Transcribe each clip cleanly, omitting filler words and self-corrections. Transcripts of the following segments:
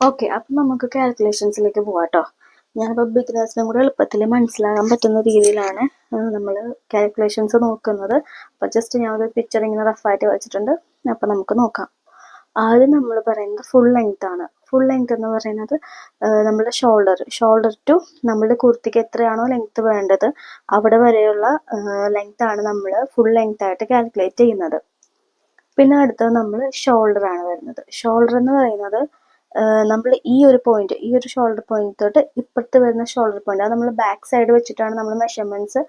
Okay, അപ്പം നമുക്ക് കാൽക്കുലേഷൻസിലേക്ക് പോവാം കേട്ടോ. ഞാനിപ്പോൾ ബിഗിനേഴ്സിനും കൂടെ എളുപ്പത്തിൽ മനസ്സിലാകാൻ പറ്റുന്ന രീതിയിലാണ് നമ്മൾ കാൽക്കുലേഷൻസ് നോക്കുന്നത്. അപ്പോൾ ജസ്റ്റ് ഞാൻ ഒരു പിക്ചർ ഇങ്ങനെ റഫായിട്ട് വെച്ചിട്ടുണ്ട്. അപ്പോൾ നമുക്ക് നോക്കാം. ആദ്യം നമ്മൾ പറയുന്നത് ഫുൾ ലെങ്ത് ആണ്. ഫുൾ ലെങ്ത് എന്ന് പറയുന്നത് നമ്മുടെ ഷോൾഡർ ടു നമ്മുടെ കുർത്തിക്ക് എത്രയാണോ ലെങ്ത് വേണ്ടത് അവിടെ വരെയുള്ള ലെങ്ത് ആണ് നമ്മൾ ഫുൾ ലെങ്ത് ആയിട്ട് കാൽക്കുലേറ്റ് ചെയ്യുന്നത്. പിന്നെ അടുത്തത് നമ്മൾ ഷോൾഡർ ആണ് വരുന്നത്. ഷോൾഡർ എന്ന് പറയുന്നത് നമ്മൾ ഈ ഒരു ഷോൾഡർ പോയിന്റ് തൊട്ട് ഇപ്പുറത്ത് വരുന്ന ഷോൾഡർ പോയിന്റ്, അത് നമ്മൾ ബാക്ക് സൈഡ് വെച്ചിട്ടാണ് നമ്മൾ മെഷർമെന്റ്സ്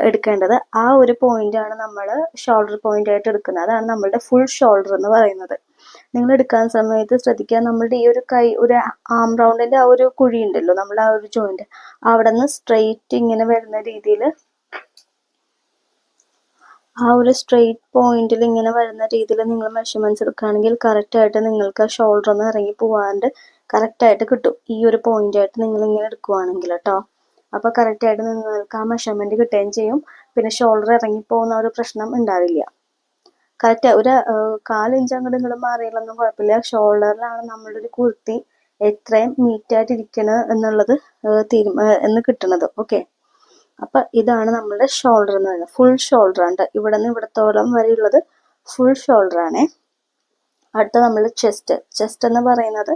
എടുക്കേണ്ടത്. ആ ഒരു പോയിന്റ് ആണ് നമ്മൾ ഷോൾഡർ പോയിന്റ് ആയിട്ട് എടുക്കുന്നത്. അതാണ് നമ്മളുടെ ഫുൾ ഷോൾഡർ എന്ന് പറയുന്നത്. നിങ്ങൾ എടുക്കാൻ സമയത്ത് ശ്രദ്ധിക്കുക, നമ്മളുടെ ഈ ഒരു കൈ, ഒരു ആം റൗണ്ടിന്റെ ആ ഒരു കുഴി ഉണ്ടല്ലോ, നമ്മൾ ആ ഒരു ജോയിന്റ്, അവിടെ നിന്ന് സ്ട്രെയിറ്റ് ഇങ്ങനെ വരുന്ന രീതിയിൽ, ആ ഒരു സ്ട്രെയിറ്റ് പോയിന്റിൽ ഇങ്ങനെ വരുന്ന രീതിയിൽ നിങ്ങൾ മെഷർമെന്റ്സ് എടുക്കുകയാണെങ്കിൽ കറക്റ്റായിട്ട് നിങ്ങൾക്ക് ഷോൾഡർ ഒന്ന് ഇറങ്ങി പോവാണ്ട് കറക്റ്റായിട്ട് കിട്ടും. ഈ ഒരു പോയിന്റ് ആയിട്ട് നിങ്ങൾ ഇങ്ങനെ എടുക്കുവാണെങ്കിൽ കേട്ടോ. അപ്പോൾ കറക്റ്റായിട്ട് നിങ്ങൾക്ക് ആ മെഷർമെന്റ് കിട്ടുകയും ചെയ്യും. പിന്നെ ഷോൾഡർ ഇറങ്ങിപ്പോകുന്ന ഒരു പ്രശ്നം ഉണ്ടാവില്ല. കറക്റ്റ് ഒരു 1/4 ഇഞ്ച് അങ്ങോട്ട് ഇങ്ങോട്ട് മാറിയാലൊന്നും കുഴപ്പമില്ല. ഷോൾഡറിലാണ് നമ്മളുടെ ഒരു കുർത്തി എത്രയും നീറ്റായിട്ട് ഇരിക്കണത് എന്നുള്ളത് എന്ന് കിട്ടുന്നത്. ഓക്കെ, അപ്പൊ ഇതാണ് നമ്മുടെ ഷോൾഡർ എന്ന് പറയുന്നത്. ഫുൾ ഷോൾഡർ ആണ്. ഇവിടെ നിന്ന് ഇവിടത്തോളം വരെയുള്ളത് ഫുൾ ഷോൾഡർ ആണേ. അടുത്ത നമ്മൾ ചെസ്റ്റ് എന്ന് പറയുന്നത്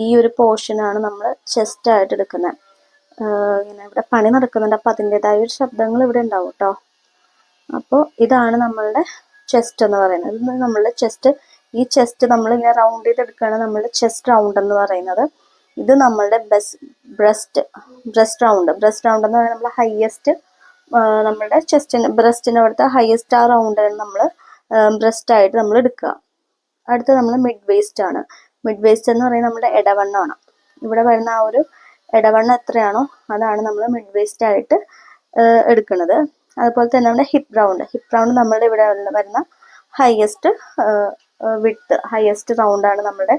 ഈ ഒരു പോർഷൻ ആണ് നമ്മൾ ചെസ്റ്റ് ആയിട്ട് എടുക്കുന്നത്. ഇങ്ങനെ ഇവിടെ പണി നടക്കുന്നുണ്ട്, അപ്പൊ അതിൻ്റെതായ ഒരു ശബ്ദങ്ങൾ ഇവിടെ ഉണ്ടാവും കേട്ടോ. അപ്പോൾ ഇതാണ് നമ്മളുടെ ചെസ്റ്റ് എന്ന് പറയുന്നത്. ഇത് നമ്മളുടെ ചെസ്റ്റ്. ഈ ചെസ്റ്റ് നമ്മൾ ഇങ്ങനെ റൗണ്ട് ചെയ്തെടുക്കുകയാണ് നമ്മളുടെ ചെസ്റ്റ് റൗണ്ട് എന്ന് പറയുന്നത്. ഇത് നമ്മളുടെ ബ്രസ്റ്റ് റൗണ്ട് എന്ന് പറയുന്നത് നമ്മൾ ഹയസ്റ്റ്, നമ്മുടെ ബ്രസ്റ്റിന് അവിടുത്തെ ഹയസ്റ്റ് ആ റൗണ്ടാണ് നമ്മൾ ബ്രസ്റ്റ് ആയിട്ട് നമ്മൾ എടുക്കുക. അടുത്ത നമ്മൾ മിഡ് വേസ്റ്റ് ആണ്. മിഡ് വേസ്റ്റ് എന്ന് പറയുന്നത് നമ്മുടെ ഇടവണ്ണമാണ്. ഇവിടെ വരുന്ന ആ ഒരു ഇടവണ്ണം എത്രയാണോ അതാണ് നമ്മൾ മിഡ് വേസ്റ്റ് ആയിട്ട് എടുക്കുന്നത്. അതുപോലെ തന്നെ നമ്മുടെ ഹിപ്പ് റൗണ്ട് നമ്മളുടെ ഇവിടെ വരുന്ന ഹയസ്റ്റ് റൗണ്ടാണ് നമ്മുടെ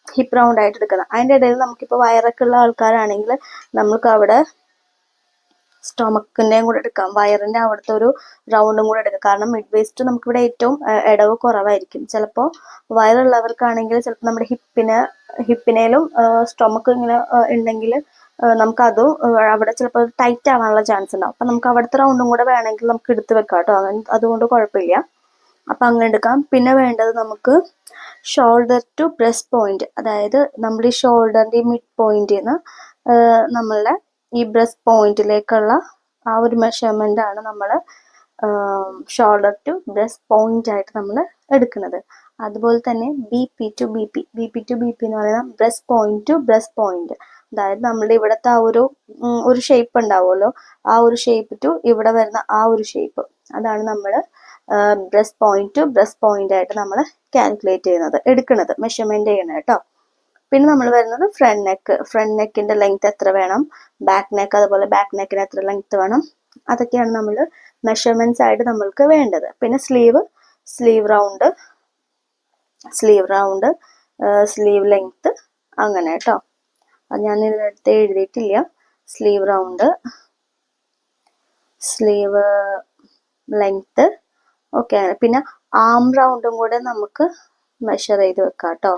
ഹിപ്പ് റൗണ്ട് ആയിട്ട് എടുക്കുന്നത്. അതിൻ്റെ ഇടയിൽ നമുക്കിപ്പോൾ വയറൊക്കെ ഉള്ള ആൾക്കാരാണെങ്കിൽ നമുക്ക് അവിടെ സ്റ്റൊമക്കിൻ്റെയും കൂടെ എടുക്കാം, വയറിൻ്റെ അവിടുത്തെ ഒരു റൗണ്ടും കൂടെ എടുക്കാം. കാരണം മിഡ് വേസ്റ്റ് നമുക്കിവിടെ ഏറ്റവും ഇടവ് കുറവായിരിക്കും. ചിലപ്പോൾ വയറുള്ളവർക്കാണെങ്കിൽ ചിലപ്പോൾ നമ്മുടെ ഹിപ്പിനേലും സ്റ്റൊമക്ക് ഇങ്ങനെ ഉണ്ടെങ്കിൽ നമുക്കതും അവിടെ ചിലപ്പോൾ ടൈറ്റ് ആവാനുള്ള ചാൻസ് ഉണ്ടാവും. അപ്പം നമുക്ക് അവിടുത്തെ റൗണ്ടും കൂടെ വേണമെങ്കിൽ നമുക്ക് എടുത്ത് വെക്കാം കേട്ടോ. അതുകൊണ്ട് കുഴപ്പമില്ല. അപ്പം അങ്ങനെ എടുക്കാം. പിന്നെ വേണ്ടത് നമുക്ക് ഷോൾഡർ ടു ബ്രസ്റ്റ് പോയിന്റ്, അതായത് നമ്മൾ ഈ ഷോൾഡറിൻ്റെ മിഡ് പോയിന്റിൽ നിന്ന് നമ്മളുടെ ഈ ബ്രസ്റ്റ് പോയിന്റിലേക്കുള്ള ആ ഒരു മെഷർമെന്റ് ആണ് നമ്മൾ ഷോൾഡർ ടു ബ്രസ്റ്റ് പോയിന്റ് ആയിട്ട് നമ്മൾ എടുക്കുന്നത്. അതുപോലെ തന്നെ B P to B P എന്ന് പറയുന്നത് breast point to breast point, അതായത് നമ്മുടെ ഇവിടുത്തെ ആ ഒരു ഷേപ്പ് ഉണ്ടാവുമല്ലോ, ആ ഒരു ഷേപ്പ് ടു ഇവിടെ വരുന്ന ആ ഒരു ഷേപ്പ്, അതാണ് നമ്മൾ breast point to breast point ആയിട്ട് നമ്മൾ കാൽക്കുലേറ്റ് ചെയ്യുന്നത്, എടുക്കുന്നത്, മെഷർമെന്റ് ചെയ്യുന്നത് കേട്ടോ. പിന്നെ നമ്മൾ വരുന്നത് ഫ്രണ്ട് നെക്കിന്റെ ലെങ്ത് എത്ര വേണം, ബാക്ക് നെക്ക്, അതുപോലെ ബാക്ക് നെക്കിന് എത്ര ലെങ്ത് വേണം, അതൊക്കെയാണ് നമ്മൾ മെഷർമെന്റ്സ് ആയിട്ട് നമ്മൾക്ക് വേണ്ടത്. പിന്നെ സ്ലീവ് റൗണ്ട്, സ്ലീവ് ലെങ്ത്, അങ്ങനെ കേട്ടോ. അത് ഞാൻ ഇതിനടുത്ത് എഴുതിയിട്ടില്ല. Sleeve round, sleeve length, okay. പിന്നെ ആം റൗണ്ടും കൂടെ നമുക്ക് മെഷർ ചെയ്ത് വെക്കാം കേട്ടോ.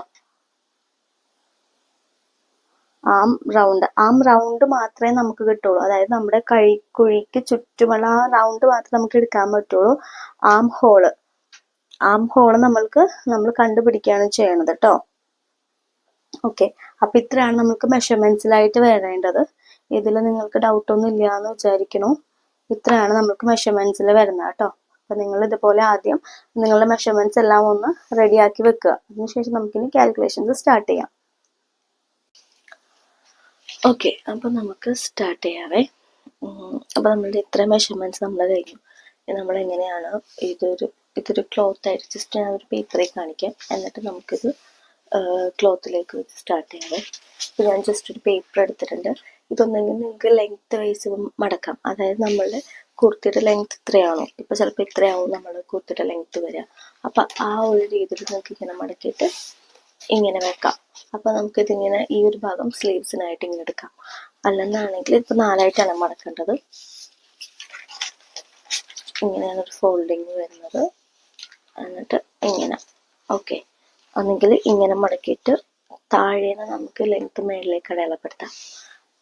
ആം റൗണ്ട് മാത്രമേ നമുക്ക് കിട്ടുള്ളൂ, അതായത് നമ്മുടെ കൈക്കുഴിക്ക് ചുറ്റുമുള്ള ആ റൗണ്ട് മാത്രമേ നമുക്ക് എടുക്കാൻ പറ്റുള്ളൂ. ആം ഹോള് നമ്മൾ കണ്ടുപിടിക്കുകയാണ് ചെയ്യണത് കേട്ടോ. ഓക്കെ, അപ്പൊ ഇത്രയാണ് നമുക്ക് മെഷർമെന്റ്സിലായിട്ട് വരേണ്ടത്. ഇതിൽ നിങ്ങൾക്ക് ഡൗട്ടൊന്നും ഇല്ല എന്ന് വിചാരിക്കണു. ഇത്രയാണ് നമുക്ക് മെഷർമെന്റ്സിൽ വരുന്നത് കേട്ടോ. അപ്പൊ നിങ്ങൾ ഇതുപോലെ ആദ്യം നിങ്ങളുടെ മെഷർമെന്റ്സ് എല്ലാം ഒന്ന് റെഡിയാക്കി വെക്കുക. അതിനുശേഷം നമുക്കിനി കാൽക്കുലേഷൻസ് സ്റ്റാർട്ട് ചെയ്യാം. ഓക്കെ, അപ്പോൾ നമുക്ക് സ്റ്റാർട്ട് ചെയ്യാവേ. അപ്പോൾ നമ്മളുടെ ഇത്ര മെഷർമെന്റ്സ് നമ്മൾ കഴിഞ്ഞു. നമ്മൾ എങ്ങനെയാണ് ഇതൊരു ക്ലോത്ത് ആയിട്ട് ജസ്റ്റ് ഞാൻ ഒരു പേപ്പറിൽ കാണിക്കാം, എന്നിട്ട് നമുക്കിത് ക്ലോത്തിലേക്ക് വെച്ച് സ്റ്റാർട്ട് ചെയ്യാവേ. ഇപ്പോൾ ഞാൻ ജസ്റ്റ് ഒരു പേപ്പർ എടുത്തിട്ടുണ്ട്. ഇതൊന്നെങ്കിൽ നിങ്ങൾക്ക് ലെങ്ത് വൈസ് മടക്കാം, അതായത് നമ്മളുടെ കുർത്തിയുടെ ലെങ്ത് ഇത്രയാണോ, ഇപ്പോൾ ചിലപ്പോൾ ഇത്രയാവും നമ്മുടെ കുർത്തിയുടെ ലെങ്ത് വരിക. അപ്പം ആ ഒരു രീതിയിൽ നിങ്ങൾക്ക് ഇങ്ങനെ മടക്കിയിട്ട് ഇങ്ങനെ വെക്കാം. അപ്പൊ നമുക്കിതിങ്ങനെ ഈ ഒരു ഭാഗം സ്ലീവ്സിനായിട്ട് ഇങ്ങനെ എടുക്കാം. അല്ലെന്നാണെങ്കിൽ ഇപ്പൊ 4ആയിട്ടാണ് മടക്കേണ്ടത്. ഇങ്ങനെയാണ് ഒരു ഫോൾഡിങ് വരുന്നത്. എന്നിട്ട് ഇങ്ങനെ, ഓക്കെ. ഒന്നെങ്കിൽ ഇങ്ങനെ മടക്കിയിട്ട് താഴേന്ന് നമുക്ക് ലെങ്ത് മേളിലേക്ക് അടയാളപ്പെടുത്താം.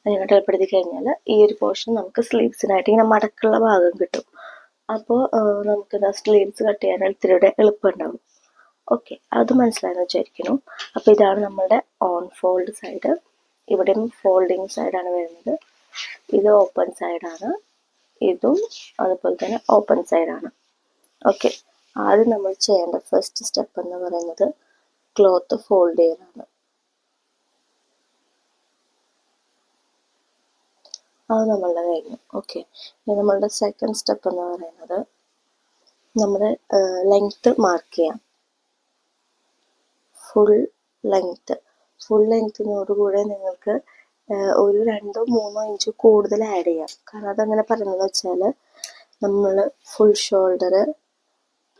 അങ്ങനെ അടയാളപ്പെടുത്തി കഴിഞ്ഞാൽ ഈ ഒരു പോർഷൻ നമുക്ക് സ്ലീവ്സിനായിട്ട് ഇങ്ങനെ മടക്കുള്ള ഭാഗം കിട്ടും. അപ്പോൾ നമുക്ക് സ്ലീവ്സ് കട്ട് ചെയ്യാൻ ഇത്തിരിയുടെ എളുപ്പമുണ്ടാവും. ഓക്കെ, അത് മനസ്സിലായെന്ന് വിചാരിക്കുന്നു. അപ്പോൾ ഇതാണ് നമ്മളുടെ ഓൺ ഫോൾഡ് സൈഡ്. ഇവിടെയും ഫോൾഡിങ് സൈഡാണ് വരുന്നത്. ഇത് ഓപ്പൺ സൈഡാണ്, ഇതും അതുപോലെ തന്നെ ഓപ്പൺ സൈഡാണ്. ഓക്കെ, ആദ്യം നമ്മൾ ചെയ്യേണ്ട ഫസ്റ്റ് സ്റ്റെപ്പ് എന്ന് പറയുന്നത് ക്ലോത്ത് ഫോൾഡ് ചെയ്യലാണ്. അത് നമ്മളുടെ കഴിഞ്ഞു. ഓക്കെ, ഇനി നമ്മളുടെ സെക്കൻഡ് സ്റ്റെപ്പ് എന്ന് പറയുന്നത് നമ്മുടെ ലെങ്ത്ത് മാർക്ക് ചെയ്യാം. ഫുൾ ലെങ്ത്തിനോടുകൂടെ നിങ്ങൾക്ക് ഒരു 2-3 ഇഞ്ച് കൂടുതൽ ആഡ് ചെയ്യാം. കാരണം അതങ്ങനെ പറയുന്നത് വെച്ചാൽ നമ്മൾ ഫുൾ ഷോൾഡർ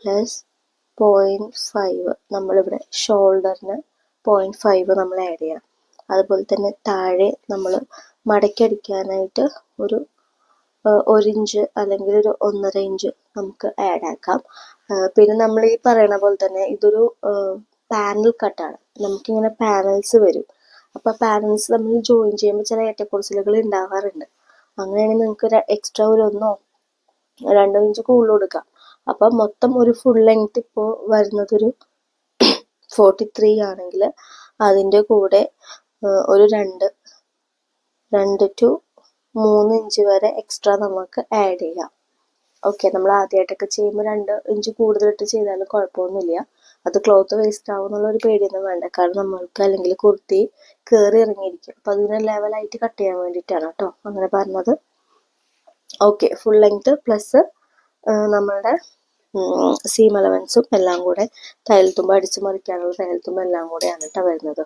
പ്ലസ് 0.5 നമ്മളിവിടെ ഷോൾഡറിന് 0.5 നമ്മൾ ആഡ് ചെയ്യാം. അതുപോലെ തന്നെ താഴെ നമ്മൾ മടക്കിയടിക്കാനായിട്ട് ഒരു 1 ഇഞ്ച് അല്ലെങ്കിൽ ഒരു 1.5 ഇഞ്ച് നമുക്ക് ആഡ് ആക്കാം. പിന്നെ നമ്മൾ ഈ പറയുന്ന പോലെ തന്നെ ഇതൊരു പാനൽ കട്ടാണ്. നമുക്കിങ്ങനെ പാനൽസ് വരും. അപ്പോൾ പാനൽസ് നമ്മൾ ജോയിൻ ചെയ്യുമ്പോൾ ചില ഏറ്റക്കുറച്ചിലുകൾ ഉണ്ടാവാറുണ്ട്. അങ്ങനെയാണെങ്കിൽ നിങ്ങൾക്ക് എക്സ്ട്രാ ഒരു 1-2 ഇഞ്ച് കൂടുതൽ കൊടുക്കാം. അപ്പം മൊത്തം ഒരു ഫുൾ ലെങ്ത് ഇപ്പോൾ വരുന്നതൊരു 43 ആണെങ്കിൽ അതിൻ്റെ കൂടെ ഒരു 2 to 3 ഇഞ്ച് വരെ എക്സ്ട്രാ നമുക്ക് ആഡ് ചെയ്യാം. ഓക്കെ, നമ്മൾ ആദ്യമായിട്ടൊക്കെ ചെയ്യുമ്പോൾ 2 ഇഞ്ച് കൂടുതലിട്ട് ചെയ്താലും കുഴപ്പമൊന്നുമില്ല. അത് ക്ലോത്ത് വേസ്റ്റ് ആവും എന്നുള്ളൊരു പേടിയൊന്നും വേണ്ട. കാരണം നമ്മൾക്ക് അല്ലെങ്കിൽ കുർത്തി കയറി ഇറങ്ങിയിരിക്കും. അപ്പോൾ അതിനെ ലെവലായിട്ട് കട്ട് ചെയ്യാൻ വേണ്ടിയിട്ടാണ് കേട്ടോ അങ്ങനെ പറഞ്ഞത്. ഓക്കെ, ഫുൾ ലെങ്ത് പ്ലസ് നമ്മളുടെ സീം അലവൻസും എല്ലാം കൂടെ തയ്യൽത്തുമ്പ് അടിച്ച് മറിക്കാനുള്ള തയ്യൽത്തുമ്പ് എല്ലാം കൂടെയാണ് കേട്ടോ വരുന്നത്.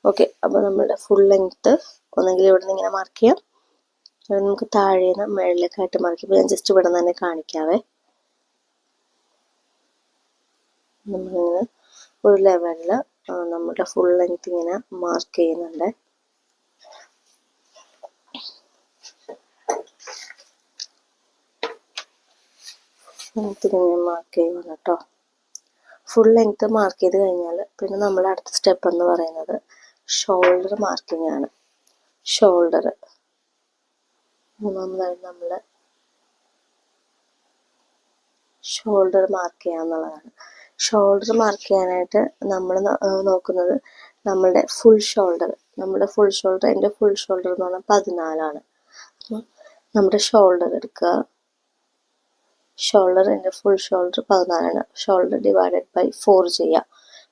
ഓക്കെ, അപ്പോൾ നമ്മളുടെ ഫുൾ ലെങ്ത് ഒന്നെങ്കിൽ ഇവിടെ നിന്ന് ഇങ്ങനെ മാർക്ക് ചെയ്യാം, നമുക്ക് താഴേന്ന് മുകളിലേക്കായിട്ട് മാർക്ക്. ഞാൻ ജസ്റ്റ് ഇവിടെ നിന്ന് തന്നെ കാണിക്കാവേ. നമ്മളിങ്ങനെ ഒരു ലെവലിൽ നമ്മുടെ ഫുൾ ലെങ്ത് ഇങ്ങനെ മാർക്ക് ചെയ്യുന്നുണ്ട്. ഇങ്ങനെ മാർക്ക് ചെയ്യുന്നു കേട്ടോ. ഫുൾ ലെങ്ത് മാർക്ക് ചെയ്ത് കഴിഞ്ഞാൽ പിന്നെ നമ്മൾ അടുത്ത സ്റ്റെപ്പ് എന്ന് പറയുന്നത് ഷോൾഡർ മാർക്കിംഗ് ആണ്. ഷോൾഡർ മൂന്നാമതായിട്ട് നമ്മൾ ഷോൾഡർ മാർക്ക് ചെയ്യാന്നുള്ളതാണ്. ഷോൾഡർ മാർക്ക് ചെയ്യാനായിട്ട് നമ്മൾ നോക്കുന്നത് നമ്മളുടെ ഫുൾ ഷോൾഡർ. എൻ്റെ ഫുൾ ഷോൾഡർ എന്ന് പറഞ്ഞാൽ 14 അപ്പം നമ്മുടെ ഷോൾഡർ എടുക്കുക. എൻ്റെ full shoulder 14. Shoulder divided by 4 ചെയ്യുക.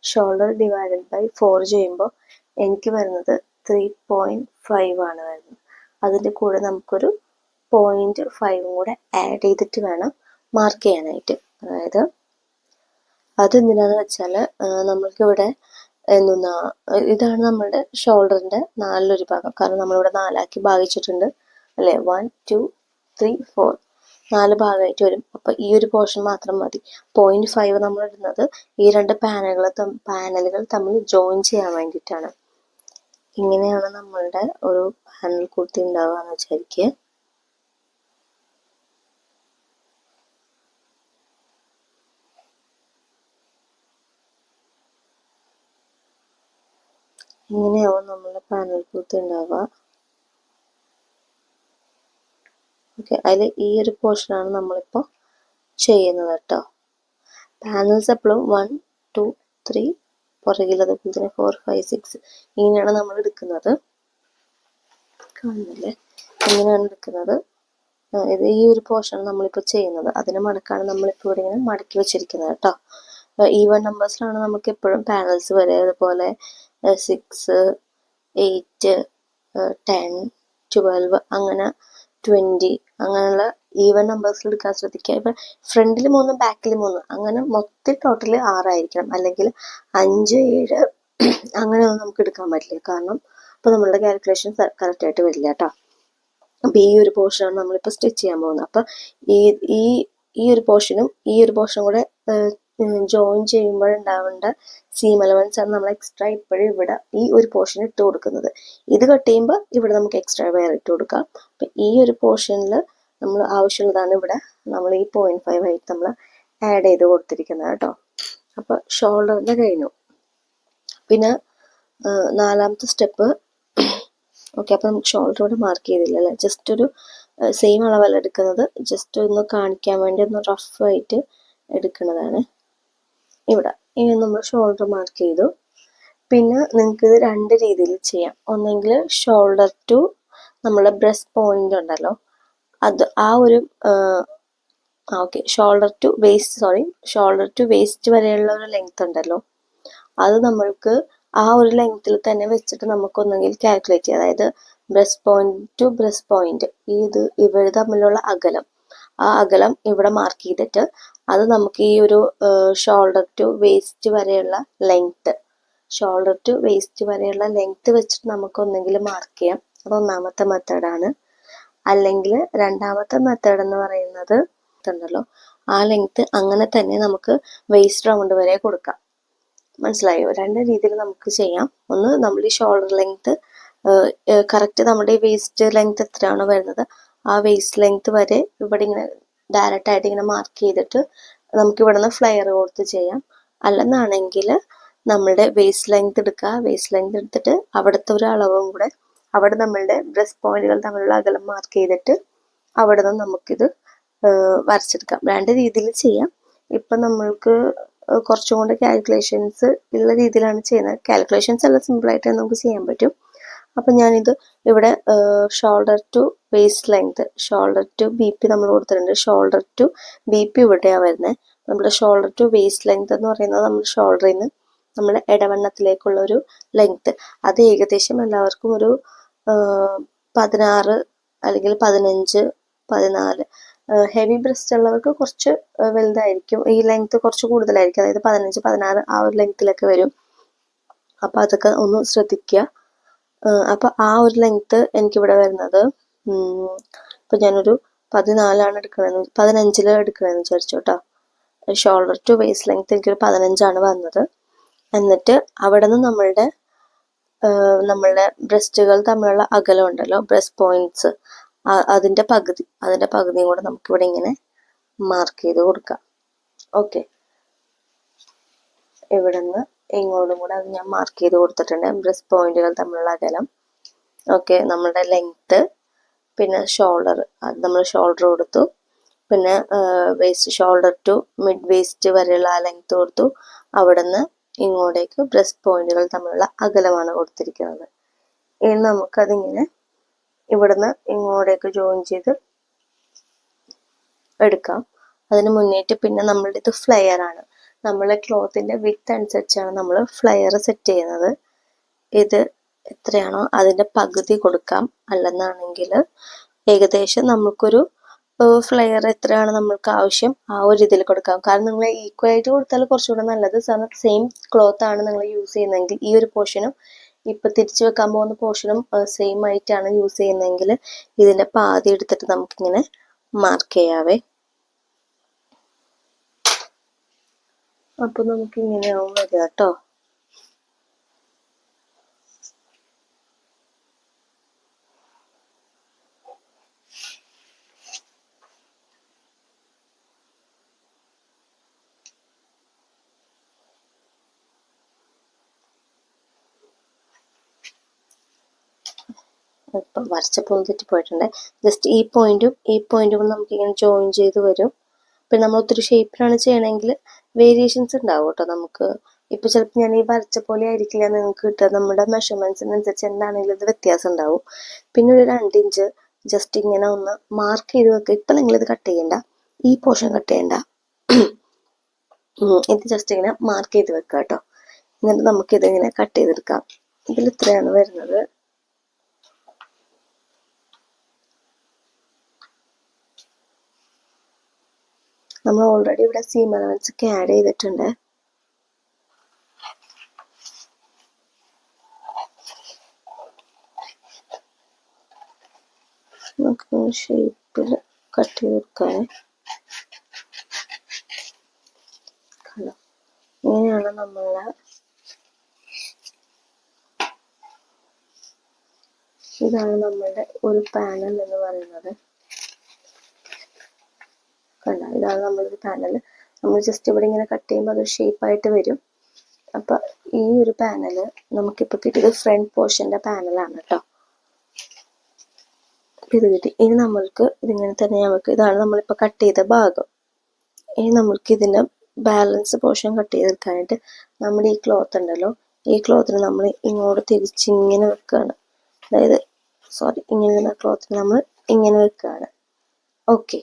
ഷോൾഡർ ഡിവൈഡഡ് ബൈ 4 ചെയ്യുമ്പോൾ എനിക്ക് വരുന്നത് 3.5 ആണ് വരുന്നത്. അതിൻ്റെ കൂടെ നമുക്കൊരു 0.5 കൂടെ ആഡ് ചെയ്തിട്ട് വേണം മാർക്ക് ചെയ്യാനായിട്ട്. അതായത് അതെന്തിനാന്ന് വെച്ചാൽ നമ്മൾക്കിവിടെ ഇതാണ് നമ്മളുടെ ഷോൾഡറിൻ്റെ 4 ഭാഗം. കാരണം നമ്മളിവിടെ 4 ഭാഗിച്ചിട്ടുണ്ട് അല്ലേ. 1 2 3 4 4 ഭാഗമായിട്ട് വരും. അപ്പോൾ ഈ ഒരു പോർഷൻ മാത്രം മതി. 0.5 നമ്മൾ ഇടുന്നത് ഈ 2 പാനലുകൾ തമ്മിൽ ജോയിൻ ചെയ്യാൻ വേണ്ടിയിട്ടാണ്. ഇങ്ങനെയാണ് നമ്മളുടെ ഒരു പാനൽ കുർത്തി ഉണ്ടാവുക എന്ന് വിചാരിക്കുക. ഇങ്ങനെയാവും നമ്മളുടെ പാനൽ കുർത്തി ഉണ്ടാവുക. ഓക്കെ, അതിൽ ഈ ഒരു പോർഷനാണ് നമ്മളിപ്പോൾ ചെയ്യുന്നത് കേട്ടോ. പാനൽസ് എപ്പോഴും 1 2 3 പുറകിൽ, അതുപോലെ തന്നെ 4 5 6 ഇങ്ങനെയാണ് നമ്മൾ എടുക്കുന്നത്. കാണുന്നില്ലേ, ഇങ്ങനെയാണ് എടുക്കുന്നത്. ഇത് ഈ ഒരു പോർഷൻ നമ്മളിപ്പോൾ ചെയ്യുന്നത്. അതിന് മടക്കാണ് നമ്മളിപ്പോൾ ഇവിടെ ഇങ്ങനെ മടക്കി വെച്ചിരിക്കുന്നത് കേട്ടോ. ഈവൻ നമ്പേഴ്സിലാണ് നമുക്ക് എപ്പോഴും പാനൽസ് വരെ. അതുപോലെ 6 8 10 12 അങ്ങനെ 20 അങ്ങനെയുള്ള ഈവൻ നമ്പേഴ്സിൽ എടുക്കാൻ ശ്രദ്ധിക്കുക. ഇപ്പം ഫ്രണ്ടിൽ 3 ബാക്കിൽ 3 അങ്ങനെ മൊത്തം ടോട്ടൽ 6 ആയിരിക്കണം. അല്ലെങ്കിൽ 5 7 അങ്ങനെയൊന്നും നമുക്ക് എടുക്കാൻ പറ്റില്ല. കാരണം അപ്പോൾ നമ്മളുടെ കാൽക്കുലേഷൻ കറക്റ്റായിട്ട് വരില്ല കേട്ടോ. അപ്പോൾ ഈ ഒരു പോർഷനാണ് നമ്മളിപ്പോൾ സ്റ്റിച്ച് ചെയ്യാൻ പോകുന്നത്. അപ്പം ഈ ഒരു പോർഷനും കൂടെ ജോയിൻ ചെയ്യുമ്പോഴുണ്ടാവേണ്ട സീം അലവൻസ് ആണ് നമ്മൾ എക്സ്ട്രാ ഇപ്പോഴും ഇവിടെ ഈ ഒരു പോർഷൻ ഇട്ട് കൊടുക്കുന്നത്. ഇത് കട്ട് ചെയ്യുമ്പോൾ ഇവിടെ നമുക്ക് എക്സ്ട്രാ വേറെ ഇട്ട് കൊടുക്കാം. അപ്പം ഈ ഒരു പോർഷനിൽ നമ്മൾ ആവശ്യമുള്ളതാണ് ഇവിടെ നമ്മൾ ഈ 0.5 ആയിട്ട് നമ്മൾ ആഡ് ചെയ്ത് കൊടുത്തിരിക്കുന്നത് കേട്ടോ. അപ്പോൾ ഷോൾഡറിൻ്റെ കഴിഞ്ഞു. പിന്നെ നാലാമത്തെ സ്റ്റെപ്പ്. ഓക്കെ, അപ്പോൾ നമുക്ക് ഷോൾഡർ ഇവിടെ മാർക്ക് ചെയ്തില്ലല്ലേ, ജസ്റ്റ് ഒരു സെയിം അളവല്ല എടുക്കുന്നത്, ജസ്റ്റ് ഒന്ന് കാണിക്കാൻ വേണ്ടി ഒന്ന് റഫായിട്ട് എടുക്കുന്നതാണ് ഇവിടെ. ഇനി നമ്മൾ ഷോൾഡർ മാർക്ക് ചെയ്തു. പിന്നെ നിങ്ങൾക്ക് ഇത് രണ്ട് രീതിയിൽ ചെയ്യാം. ഒന്നെങ്കിൽ ഷോൾഡർ ടു നമ്മളെ ബ്രസ്റ്റ് പോയിന്റ് ഉണ്ടല്ലോ, അത് ആ ഒരു ഓക്കെ, ഷോൾഡർ ടു വേസ്റ്റ് വരെയുള്ള ഒരു ലെങ്ത് ഉണ്ടല്ലോ, അത് നമ്മൾക്ക് ആ ഒരു ലെങ്ത്തിൽ തന്നെ വെച്ചിട്ട് നമുക്കൊന്നെങ്കിൽ കാൽക്കുലേറ്റ് ചെയ്യാം. അതായത് breast point to breast point ഇവർ തമ്മിലുള്ള അകലം, ആ അകലം ഇവിടെ മാർക്ക് ചെയ്തിട്ട് അത് നമുക്ക് ഈ ഒരു ഷോൾഡർ ടു വേസ്റ്റ് വരെയുള്ള ലെങ്ത് വെച്ചിട്ട് നമുക്ക് ഒന്നെങ്കിൽ മാർക്ക് ചെയ്യാം. അത് ഒന്നാമത്തെ മെത്തേഡാണ്. അല്ലെങ്കിൽ രണ്ടാമത്തെ മെത്തേഡ് എന്ന് പറയുന്നത് ഉണ്ടല്ലോ, ആ ലെങ്ത് അങ്ങനെ തന്നെ നമുക്ക് വേസ്റ്റ് റൗണ്ട് വരെ കൊടുക്കാം. മനസ്സിലായോ? രണ്ട് രീതിയിൽ നമുക്ക് ചെയ്യാം. ഒന്ന്, നമ്മൾ ഈ ഷോൾഡർ ലെങ്ത് കറക്റ്റ് നമ്മുടെ ഈ വേസ്റ്റ് ലെങ്ത് എത്രയാണോ വരുന്നത് ആ വേസ്റ്റ് ലെങ്ത് വരെ ഇവിടെ ഇങ്ങനെ ഡയറക്റ്റ് ആയിട്ട് ഇങ്ങനെ മാർക്ക് ചെയ്തിട്ട് നമുക്ക് ഇവിടെ നിന്ന് ഫ്ലെയർ കൊടുത്ത് ചെയ്യാം. അല്ലെന്നാണെങ്കിൽ നമ്മളുടെ വേസ്റ്റ് ലെങ്ത് എടുക്കുക, വേസ്റ്റ് ലെങ്ത് എടുത്തിട്ട് അവിടുത്തെ ഒരു അളവും കൂടെ അവിടെ നമ്മളുടെ ബ്രസ്റ്റ് പോയിന്റുകൾ തമ്മിലുള്ള അകലം മാർക്ക് ചെയ്തിട്ട് അവിടെ നിന്ന് നമുക്കിത് വരച്ചെടുക്കാം. രണ്ട് രീതിയിൽ ചെയ്യാം. ഇപ്പം നമ്മൾക്ക് കുറച്ചും കൂടെ കാൽക്കുലേഷൻസ് ഉള്ള രീതിയിലാണ് ചെയ്യുന്നത്. കാൽക്കുലേഷൻസ് എല്ലാം സിമ്പിളായിട്ട് നമുക്ക് ചെയ്യാൻ പറ്റും. അപ്പം ഞാനിത് ഇവിടെ shoulder to waist length, shoulder to BP നമ്മൾ കൊടുത്തിട്ടുണ്ട്. ഷോൾഡർ ടു BP ഇവിടെയാണ് വരുന്നത്. നമ്മുടെ ഷോൾഡർ ടു വേസ്റ്റ് ലെങ്ത് എന്ന് പറയുന്നത് നമ്മൾ ഷോൾഡറിൽ നിന്ന് നമ്മുടെ ഇടവണ്ണത്തിലേക്കുള്ള ഒരു ലെങ്ത്. അത് ഏകദേശം എല്ലാവർക്കും ഒരു 16 അല്ലെങ്കിൽ 15, 14. ഹെവി ബ്രസ്റ്റ് ഉള്ളവർക്ക് കുറച്ച് വലുതായിരിക്കും, ഈ ലെങ്ത് കുറച്ച് കൂടുതലായിരിക്കും, അതായത് 15, 16 ആ ഒരു ലെങ്ത്തിലൊക്കെ വരും. അപ്പോൾ അതൊക്കെ ഒന്ന് ശ്രദ്ധിക്കുക. അപ്പോൾ ആ ഒരു ലെങ്ത്ത് എനിക്കിവിടെ വരുന്നത് ഇപ്പം ഞാനൊരു 14 എടുക്കണമെന്ന് 15 എടുക്കണമെന്ന് വിചാരിച്ചു കേട്ടോ. ഷോൾഡർ ടു വേസ്റ്റ് ലെങ്ത് എനിക്കൊരു 15 വന്നത്. എന്നിട്ട് അവിടെ നിന്ന് നമ്മളുടെ ബ്രസ്റ്റുകൾ തമ്മിലുള്ള അകലം ഉണ്ടല്ലോ, ബ്രസ്റ്റ് പോയിന്റ്സ്, അതിൻ്റെ പകുതിയും കൂടെ നമുക്കിവിടെ ഇങ്ങനെ മാർക്ക് ചെയ്ത് കൊടുക്കാം. ഓക്കെ, ഇവിടെ നിന്ന് ഇങ്ങോട്ടും കൂടെ അത് ഞാൻ മാർക്ക് ചെയ്ത് കൊടുത്തിട്ടുണ്ട്, ബ്രസ്റ്റ് പോയിന്റുകൾ തമ്മിലുള്ള അകലം. ഓക്കെ, നമ്മളുടെ ലെങ്ത്ത്, പിന്നെ ഷോൾഡർ, അത് നമ്മൾ ഷോൾഡർ കൊടുത്തു. പിന്നെ waist, shoulder to mid waist വരെയുള്ള ആ ലെങ്ത്ത് കൊടുത്തു. അവിടെ നിന്ന് ഇങ്ങോട്ടേക്ക് ബ്രസ്റ്റ് പോയിന്റുകൾ തമ്മിലുള്ള അകലമാണ് കൊടുത്തിരിക്കുന്നത്. ഇനി നമുക്കതിങ്ങനെ ഇവിടുന്ന് ഇങ്ങോട്ടേക്ക് ജോയിൻ ചെയ്ത് എടുക്കാം. അതിന് മുന്നേറ്റ് പിന്നെ നമ്മളുടെ ഇത് ഫ്ലെയർ ആണ്. നമ്മളെ ക്ലോത്തിന്റെ വിഡ്ത്ത് അനുസരിച്ചാണ് നമ്മൾ ഫ്ലെയർ സെറ്റ് ചെയ്യുന്നത്. ഇത് എത്രയാണോ അതിന്റെ പകുതി കൊടുക്കാം. അല്ലെന്നാണെങ്കിൽ ഏകദേശം നമുക്കൊരു ഫ്ലെയർ എത്രയാണ് നമ്മൾക്ക് ആവശ്യം ആ ഒരു ഇതിൽ കൊടുക്കാം. കാരണം നിങ്ങൾ ഈക്വൽ ആയിട്ട് കൊടുത്താൽ കുറച്ചുകൂടെ നല്ലത്. സെയിം ക്ലോത്ത് ആണ് നിങ്ങൾ യൂസ് ചെയ്യുന്നതെങ്കിൽ ഈ ഒരു പോർഷനും ഇപ്പൊ തിരിച്ചു വെക്കാൻ പോകുന്ന പോർഷനും സെയിം ആയിട്ടാണ് യൂസ് ചെയ്യുന്നതെങ്കിൽ ഇതിന്റെ പാതി എടുത്തിട്ട് നമുക്കിങ്ങനെ മാർക്ക് ചെയ്യാവേ. അപ്പൊ നമുക്ക് ഇങ്ങനെയാവും വരിക കേട്ടോ. ഇപ്പം വരച്ചപ്പോൾ തെറ്റിപ്പോയിട്ടുണ്ട്. ജസ്റ്റ് ഈ പോയിന്റും നമുക്കിങ്ങനെ ജോയിൻ ചെയ്ത് വരും. പിന്നെ നമ്മൾ ഒത്തിരി ഷേപ്പിലാണ് ചെയ്യണമെങ്കിൽ വേരിയേഷൻസ് ഉണ്ടാവും കേട്ടോ. നമുക്ക് ഇപ്പൊ ചിലപ്പോൾ ഞാൻ ഈ വരച്ച പോലെ ആയിരിക്കില്ല നിങ്ങൾക്ക് കിട്ടുക. നമ്മുടെ മെഷർമെന്റ്സിനനുസരിച്ച് എന്താണെങ്കിലും ഇത് വ്യത്യാസം ഉണ്ടാവും. പിന്നെ ഒരു 2 ഇഞ്ച് ജസ്റ്റ് ഇങ്ങനെ ഒന്ന് മാർക്ക് ചെയ്ത് വെക്കുക. ഇപ്പൊ നിങ്ങളിത് കട്ട് ചെയ്യണ്ട, ഈ പോർഷൻ കട്ട് ചെയ്യണ്ട, ഇത് ജസ്റ്റ് ഇങ്ങനെ മാർക്ക് ചെയ്ത് വെക്കുക കേട്ടോ. എന്നിട്ട് നമുക്കിത് ഇങ്ങനെ കട്ട് ചെയ്തെടുക്കാം. ഇതിൽ ഇത്രയാണ് വരുന്നത്. നമ്മൾ ഓൾറെഡി ഇവിടെ സീം അലവൻസ് ഒക്കെ ആഡ് ചെയ്തിട്ടുണ്ട്. നമുക്ക് ഷേപ്പിൽ കട്ട് ചെയ്തെടുക്കാൻ. ഇങ്ങനെയാണ് നമ്മളെ ഇതാണ് നമ്മളുടെ ഒരു പാനൽ എന്ന് പറയുന്നത്. കണ്ട, ഇതാണ് നമ്മളൊരു പാനൽ. നമ്മൾ ജസ്റ്റ് ഇവിടെ ഇങ്ങനെ കട്ട് ചെയ്യുമ്പോൾ അതൊരു ഷേപ്പായിട്ട് വരും. അപ്പം ഈ ഒരു പാനല് നമുക്കിപ്പോൾ കിട്ടിയത് ഫ്രണ്ട് പോർഷൻ്റെ പാനലാണ് കേട്ടോ. ഇത് കിട്ടി. ഇനി നമ്മൾക്ക് ഇതിങ്ങനെ തന്നെ ഇതാണ് നമ്മളിപ്പോൾ കട്ട് ചെയ്ത ഭാഗം. ഇനി നമ്മൾക്ക് ഇതിൻ്റെ ബാലൻസ് പോർഷൻ കട്ട് ചെയ്തെടുക്കാനായിട്ട് നമ്മുടെ ഈ ക്ലോത്ത് ഉണ്ടല്ലോ, ഈ ക്ലോത്തിന് നമ്മൾ ഇങ്ങോട്ട് തിരിച്ചിങ്ങനെ വെക്കുകയാണ്. അതായത് ഇങ്ങനെ ക്ലോത്തിന് നമ്മൾ ഇങ്ങനെ വെക്കുകയാണ്. ഓക്കെ,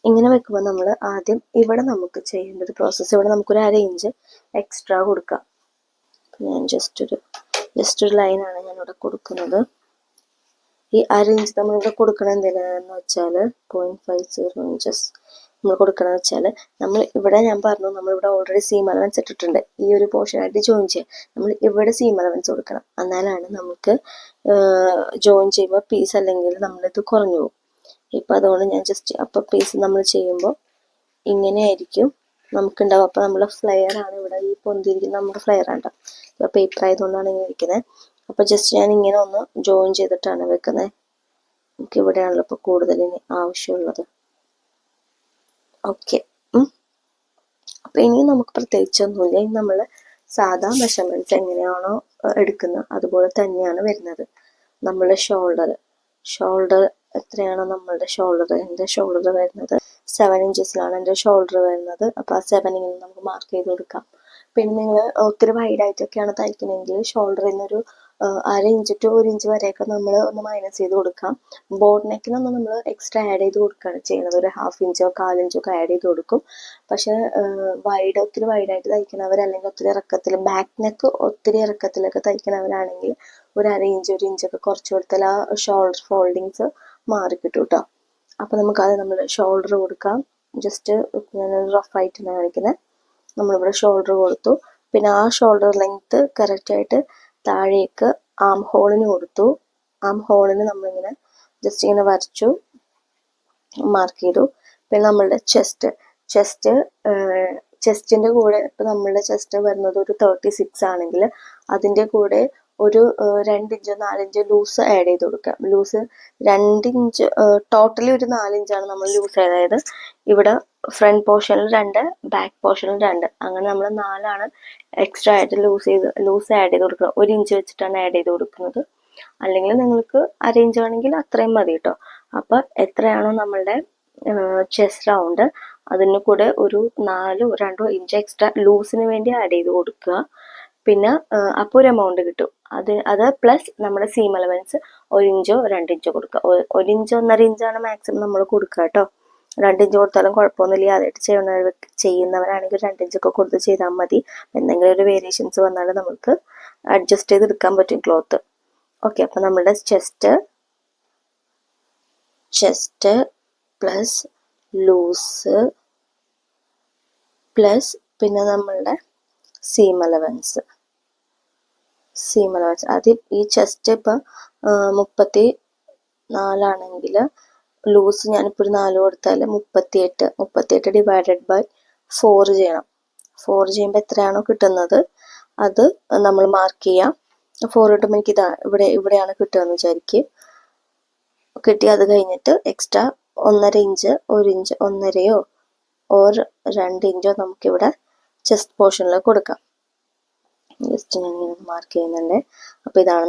ഇങ്ങനെ വെക്കുമ്പോൾ നമ്മൾ ആദ്യം ഇവിടെ നമുക്ക് ചെയ്യേണ്ട ഒരു പ്രോസസ്സ്, ഇവിടെ നമുക്കൊരു 1/2 ഇഞ്ച് എക്സ്ട്രാ കൊടുക്കാം. ഞാൻ ജസ്റ്റ് ഒരു ലൈനാണ് ഞാനിവിടെ കൊടുക്കുന്നത്. ഈ 1/2 ഇഞ്ച് നമ്മളിവിടെ കൊടുക്കണം എന്തിനാന്ന് വെച്ചാൽ 0.50 ഇഞ്ചസ് നമ്മൾ കൊടുക്കണമെന്ന് വെച്ചാൽ നമ്മൾ ഇവിടെ ഞാൻ പറഞ്ഞു നമ്മളിവിടെ ഓൾറെഡി സീം അലവൻസ് ഇട്ടിട്ടുണ്ട്. ഈ ഒരു പോർഷനായിട്ട് ജോയിൻ ചെയ്യാം. നമ്മൾ ഇവിടെ സീം അലവൻസ് കൊടുക്കണം. എന്നാലാണ് നമുക്ക് ജോയിൻ ചെയ്യുമ്പോൾ പീസ് അല്ലെങ്കിൽ നമ്മളിത് കുറഞ്ഞു പോകും. ഇപ്പം അതുകൊണ്ട് ഞാൻ അപ്പോൾ പീസ് നമ്മൾ ചെയ്യുമ്പോൾ ഇങ്ങനെയായിരിക്കും നമുക്കുണ്ടാവും. അപ്പോൾ നമ്മുടെ ഫ്ലെയർ ആണ് ഇവിടെ ഈ പൊന്തിരിക്കുന്ന നമ്മുടെ ഫ്ലെയർ ആണ്. ഇപ്പോൾ പേപ്പർ ആയതുകൊണ്ടാണ് ഇങ്ങനെ ഇരിക്കുന്നത്. അപ്പോൾ ജസ്റ്റ് ഞാൻ ഇങ്ങനെ ഒന്ന് ജോയിൻ ചെയ്തിട്ടാണ് വെക്കുന്നത്. നമുക്ക് ഇവിടെയാണല്ലോ ഇപ്പോൾ കൂടുതൽ ഇനി ആവശ്യമുള്ളത്. ഓക്കെ, അപ്പോൾ ഇനി നമുക്ക് പ്രത്യേകിച്ചൊന്നുമില്ല. ഇനി നമ്മൾ സാധാ മെഷർമെൻറ്റ്സ് എങ്ങനെയാണോ എടുക്കുന്നത് അതുപോലെ തന്നെയാണ് വരുന്നത്. നമ്മളുടെ ഷോൾഡർ എത്രയാണോ നമ്മളുടെ എൻ്റെ ഷോൾഡർ വരുന്നത് 7 ഇഞ്ചസിലാണ് എൻ്റെ ഷോൾഡർ വരുന്നത്. അപ്പോൾ ആ 7 ഇങ്ങനെ നമുക്ക് മാർക്ക് ചെയ്ത് കൊടുക്കാം. പിന്നെ നിങ്ങൾ ഒത്തിരി വൈഡായിട്ടൊക്കെയാണ് തയ്ക്കണമെങ്കിൽ ഷോൾഡറിൽ നിന്നൊരു 1/2 ഇഞ്ച് ടു 1 ഇഞ്ച് വരെയൊക്കെ നമ്മൾ ഒന്ന് മൈനസ് ചെയ്ത് കൊടുക്കാം. ബോട്ട് നെക്കിനൊന്നും നമ്മൾ എക്സ്ട്രാ ആഡ് ചെയ്ത് കൊടുക്കുകയാണ് ചെയ്യുന്നത്. ഒരു 1/2 ഇഞ്ചോ 1/4 ഇഞ്ചോ ഒക്കെ ആഡ് ചെയ്ത് കൊടുക്കും. പക്ഷേ ഒത്തിരി വൈഡായിട്ട് തയ്ക്കണവർ അല്ലെങ്കിൽ ഒത്തിരി ഇറക്കത്തിൽ ബാക്ക് നെക്ക് ഒത്തിരി ഇറക്കത്തിലൊക്കെ തയ്ക്കണവരാണെങ്കിൽ ഒരു 1/2 ഇഞ്ച് 1 ഇഞ്ചൊക്കെ കുറച്ച് കൊടുത്താൽ ആ ഷോൾഡർ ഫോൾഡിങ്സ് മാറിക്കിട്ടും കേട്ടോ. അപ്പോൾ നമുക്കത് നമ്മൾ ഷോൾഡർ കൊടുക്കാം. ജസ്റ്റ് ഞാനൊരു റഫായിട്ടാണ് കാണിക്കുന്നത്. നമ്മളിവിടെ ഷോൾഡർ കൊടുത്തു. പിന്നെ ആ ഷോൾഡർ ലെങ്ത്ത് കറക്റ്റായിട്ട് താഴേക്ക് ആം ഹോളിന് കൊടുത്തു. ആം ഹോളിന് നമ്മളിങ്ങനെ ജസ്റ്റ് ഇങ്ങനെ വരച്ചു, മാർക്ക് ചെയ്തു. പിന്നെ നമ്മളുടെ ചെസ്റ്റിൻ്റെ കൂടെ ഇപ്പം നമ്മളുടെ ചെസ്റ്റ് വരുന്നത് ഒരു 36 ആണെങ്കിൽ അതിൻ്റെ കൂടെ ഒരു 2 ഇഞ്ചോ 4 ഇഞ്ചോ ലൂസ് ആഡ് ചെയ്ത് കൊടുക്കാം. ലൂസ് 2 ഇഞ്ച്, ടോട്ടലി ഒരു 4 ഇഞ്ചാണ് നമ്മൾ ലൂസ്. അതായത് ഇവിടെ ഫ്രണ്ട് പോർഷനിൽ 2, ബാക്ക് പോർഷനിൽ 2, അങ്ങനെ നമ്മൾ 4ആണ് എക്സ്ട്രാ ആയിട്ട് ലൂസ് ആഡ് ചെയ്ത് കൊടുക്കുക. 1 ഇഞ്ച് വെച്ചിട്ടാണ് ആഡ് ചെയ്ത് കൊടുക്കുന്നത്. അല്ലെങ്കിൽ നിങ്ങൾക്ക് 1/2 ഇഞ്ച് വേണമെങ്കിൽ അത്രയും മതി കേട്ടോ. അപ്പം എത്രയാണോ നമ്മളുടെ ചെസ്റ്റ് റൗണ്ട് അതിന് കൂടെ ഒരു 4 2 ഇഞ്ച് എക്സ്ട്രാ ലൂസിന് വേണ്ടി ആഡ് ചെയ്ത് കൊടുക്കുക. പിന്നെ അപ്പോൾ ഒരു എമൗണ്ട് കിട്ടും. അത് പ്ലസ് നമ്മുടെ സീം അലവൻസ് 1 ഇഞ്ചോ 2 ഇഞ്ചോ കൊടുക്കുക. 1 ഇഞ്ചോ 1.5 ഇഞ്ചാണ് മാക്സിമം നമ്മൾ കൊടുക്കുക കേട്ടോ. 2 ഇഞ്ച് കൊടുത്താലും കുഴപ്പമൊന്നുമില്ല. അതായിട്ട് ചെയ്യുന്നവരാണെങ്കിൽ 2 ഇഞ്ചൊക്കെ കൊടുത്ത് ചെയ്താൽ മതി. എന്തെങ്കിലും ഒരു വേരിയേഷൻസ് വന്നാൽ നമുക്ക് അഡ്ജസ്റ്റ് ചെയ്തെടുക്കാൻ പറ്റും ക്ലോത്ത്. ഓക്കെ, അപ്പം നമ്മുടെ ചെസ്റ്റ് പ്ലസ് ലൂസ് പ്ലസ് പിന്നെ നമ്മളുടെ സീം അലവൻസ് ആദ്യം ഈ ചെസ്റ്റ് ഇപ്പം 34 ലൂസ് ഞാനിപ്പോൾ ഒരു 4 കൊടുത്താൽ 38 ഡിവൈഡഡ് ബൈ 4 ചെയ്യണം. 4 ചെയ്യുമ്പോൾ എത്രയാണോ കിട്ടുന്നത് അത് നമ്മൾ മാർക്ക് ചെയ്യാം. 4 കിട്ടുമ്പോൾ എനിക്ക് ഇവിടെയാണ് കിട്ടുകയെന്ന് വിചാരിക്കുക. കിട്ടി. അത് കഴിഞ്ഞിട്ട് എക്സ്ട്രാ 1.5 ഇഞ്ച് 1 ഇഞ്ച് 1.5യോ ഓർ 2 ഇഞ്ചോ നമുക്കിവിടെ ചെസ്റ്റ് പോർഷനിൽ കൊടുക്കാം. ജസ്റ്റ് ഞാൻ ഇങ്ങനെ മാർക്ക് ചെയ്യുന്നുണ്ട്. അപ്പോൾ ഇതാണ്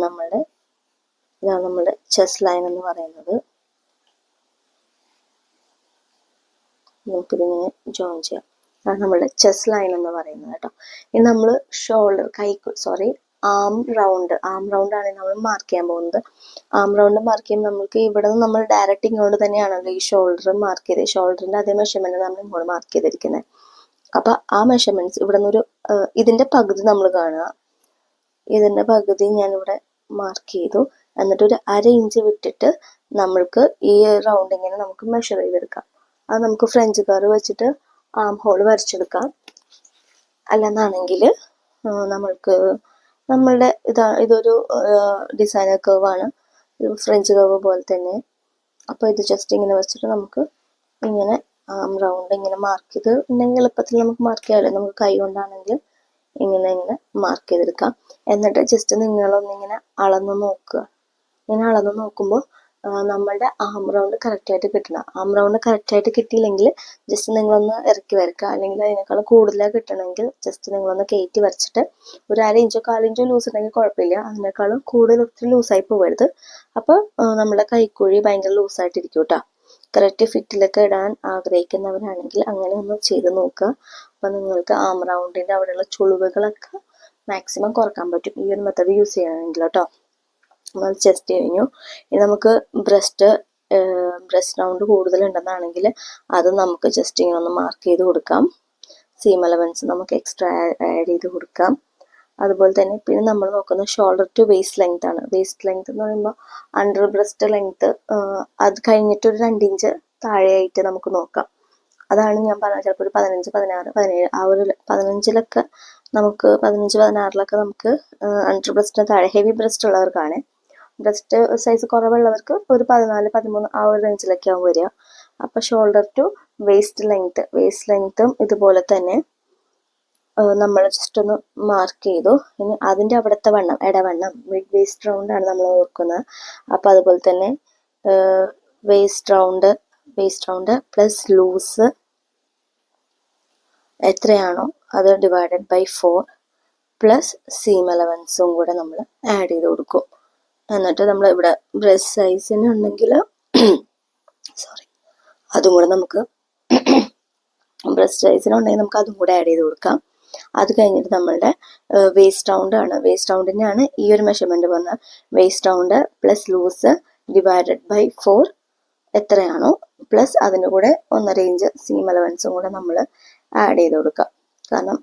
നമ്മുടെ ചെസ്റ്റ് ലൈൻ എന്ന് പറയുന്നത്. നമുക്കിതിങ്ങനെ ജോയിൻ ചെയ്യാം. അതാണ് നമ്മുടെ ചെസ്റ്റ് ലൈൻ എന്ന് പറയുന്നത് കേട്ടോ. ഇനി നമ്മൾ ആം റൗണ്ട് ആണ് നമ്മൾ മാർക്ക് ചെയ്യാൻ പോകുന്നത്. ആം റൗണ്ട് മാർക്ക് ചെയ്യുമ്പോൾ നമുക്ക് ഇവിടെ നിന്ന് നമ്മൾ ഡയറക്റ്റ് ഇങ്ങോട്ട് തന്നെയാണല്ലോ ഈ ഷോൾഡർ മാർക്ക് ചെയ്ത് ഷോൾഡറിൻ്റെ അതേ മെഷർമെൻറ്റ് നമ്മൾ ഇങ്ങോട്ട് മാർക്ക് ചെയ്തിരിക്കുന്നത്. അപ്പം ആ മെഷർമെൻറ്റ്സ് ഇവിടെ നിന്നൊരു ഇതിൻ്റെ പകുതി നമ്മൾ കാണുക. ഇതിൻ്റെ പകുതി ഞാനിവിടെ മാർക്ക് ചെയ്തു. എന്നിട്ട് ഒരു 1/2 ഇഞ്ച് വിട്ടിട്ട് നമ്മൾക്ക് ഈ റൗണ്ടിങ്ങിനെ നമുക്ക് മെഷർ ചെയ്തെടുക്കാം. അത് നമുക്ക് ഫ്രഞ്ച് കർവ് വെച്ചിട്ട് ആം ഹോൾ വരച്ചെടുക്കാം. അല്ലെന്നാണെങ്കിൽ നമ്മൾക്ക് നമ്മളുടെ ഇതൊരു ഡിസൈനർ കർവാണ്, ഫ്രഞ്ച് കർവ് പോലെ തന്നെ. അപ്പോൾ ഇത് ജസ്റ്റ് ഇങ്ങനെ വെച്ചിട്ട് നമുക്ക് ഇങ്ങനെ ആം റൗണ്ട് ഇങ്ങനെ മാർക്ക് ചെയ്ത് ഉണ്ടെങ്കിൽ എളുപ്പത്തിൽ നമുക്ക് മാർക്ക് ചെയ്യാമല്ലോ. നമുക്ക് കൈ കൊണ്ടാണെങ്കിൽ ഇങ്ങനെ മാർക്ക് ചെയ്തെടുക്കാം. എന്നിട്ട് ജസ്റ്റ് നിങ്ങളൊന്നിങ്ങനെ അളന്ന് നോക്കുക. ഇങ്ങനെ അളന്ന് നോക്കുമ്പോൾ നമ്മളുടെ ആം റൗണ്ട് കറക്റ്റായിട്ട് കിട്ടണം. ആം റൗണ്ട് കറക്റ്റായിട്ട് കിട്ടിയില്ലെങ്കിൽ ജസ്റ്റ് നിങ്ങളൊന്ന് ഇറക്കി വരയ്ക്കുക. അല്ലെങ്കിൽ അതിനേക്കാളും കൂടുതലാണ് കിട്ടണമെങ്കിൽ ജസ്റ്റ് നിങ്ങളൊന്ന് കയറ്റി വരച്ചിട്ട് ഒരു 1/2 ഇഞ്ചോ 1/4 ഇഞ്ചോ ലൂസ് ഉണ്ടെങ്കിൽ കുഴപ്പമില്ല. അതിനേക്കാളും കൂടുതൽ ഒത്തിരി ലൂസായി പോകരുത്. അപ്പോൾ നമ്മുടെ കൈക്കുഴി ഭയങ്കര ലൂസായിട്ടിരിക്കും കേട്ടോ. കറക്റ്റ് ഫിറ്റിലൊക്കെ ഇടാൻ ആഗ്രഹിക്കുന്നവരാണെങ്കിൽ അങ്ങനെ ഒന്ന് ചെയ്ത് നോക്കുക. അപ്പോൾ നിങ്ങൾക്ക് ആം റൗണ്ടിൻ്റെ അവിടെയുള്ള ചുളിവുകളൊക്കെ മാക്സിമം കുറക്കാൻ പറ്റും ഈ ഒരു മെത്തേഡ് യൂസ് ചെയ്യണമെങ്കിൽ കേട്ടോ. നമ്മൾ ചെസ്റ്റ് കഴിഞ്ഞു. ഇനി നമുക്ക് ബ്രസ്റ്റ് റൗണ്ട് കൂടുതലുണ്ടെന്നാണെങ്കിൽ അത് നമുക്ക് ജസ്റ്റ് ഇങ്ങനെ ഒന്ന് മാർക്ക് ചെയ്ത് കൊടുക്കാം. സീം അലവൻസ് നമുക്ക് എക്സ്ട്രാ ആഡ് ചെയ്ത് കൊടുക്കാം. അതുപോലെ തന്നെ പിന്നെ നമ്മൾ നോക്കുന്നത് ഷോൾഡർ ടു വേസ്റ്റ് ലെങ്ത് ആണ്. വേസ്റ്റ് ലെങ്ത് എന്ന് പറയുമ്പോൾ അണ്ടർ ബ്രസ്റ്റ് ലെങ്ത് അത് കഴിഞ്ഞിട്ട് ഒരു 2 ഇഞ്ച് താഴെയായിട്ട് നമുക്ക് നോക്കാം. അതാണ് ഞാൻ പറഞ്ഞത്. ചിലപ്പോൾ ഒരു 15, 16, 17 ആ ഒരു 15-ലൊക്കെ നമുക്ക് 15, 16-ലൊക്കെ നമുക്ക് അണ്ടർ ബ്രസ്റ്റിന് താഴെ ഹെവി ബ്രസ്റ്റ് ഉള്ളവർക്കാണ്. ബ്രസ്റ്റ് സൈസ് കുറവുള്ളവർക്ക് ഒരു 14, 13 ആ ഒരു റേഞ്ചിലൊക്കെ ആവും വരിക. അപ്പോൾ ഷോൾഡർ ടു വേസ്റ്റ് ലെങ്ത്തും ഇതുപോലെ തന്നെ നമ്മൾ ജസ്റ്റ് ഒന്ന് മാർക്ക് ചെയ്തു. ഇനി അതിൻ്റെ അവിടുത്തെ വണ്ണം, ഇടവണ്ണം, മിഡ് വേസ്റ്റ് റൗണ്ട് ആണ് നമ്മൾ ഓർക്കുന്നത്. അപ്പോൾ അതുപോലെ തന്നെ വേസ്റ്റ് റൗണ്ട് പ്ലസ് ലൂസ് എത്രയാണോ അത് ഡിവൈഡഡ് ബൈ 4 പ്ലസ് സീം അലവൻസും കൂടെ നമ്മൾ ആഡ് ചെയ്ത് കൊടുക്കും. എന്നിട്ട് നമ്മൾ ഇവിടെ ബ്രസ്റ്റ് സൈസിന് ഉണ്ടെങ്കിൽ അതും കൂടെ നമുക്ക് ബ്രസ്റ്റ് സൈസിനുണ്ടെങ്കിൽ നമുക്ക് അതും കൂടെ ആഡ് ചെയ്ത് കൊടുക്കാം. അത് കഴിഞ്ഞിട്ട് നമ്മളുടെ വേസ്റ്റ് റൗണ്ട് ആണ്. വേസ്റ്റ് റൗണ്ടിനാണ് ഈ ഒരു മെഷർമെന്റ് പറഞ്ഞത്. Waist round plus loose divided by 4 എത്രയാണോ പ്ലസ് അതിൻ്റെ കൂടെ 1.5 ഇഞ്ച് സീം അലവൻസും കൂടെ നമ്മൾ ആഡ് ചെയ്ത് കൊടുക്കാം. കാരണം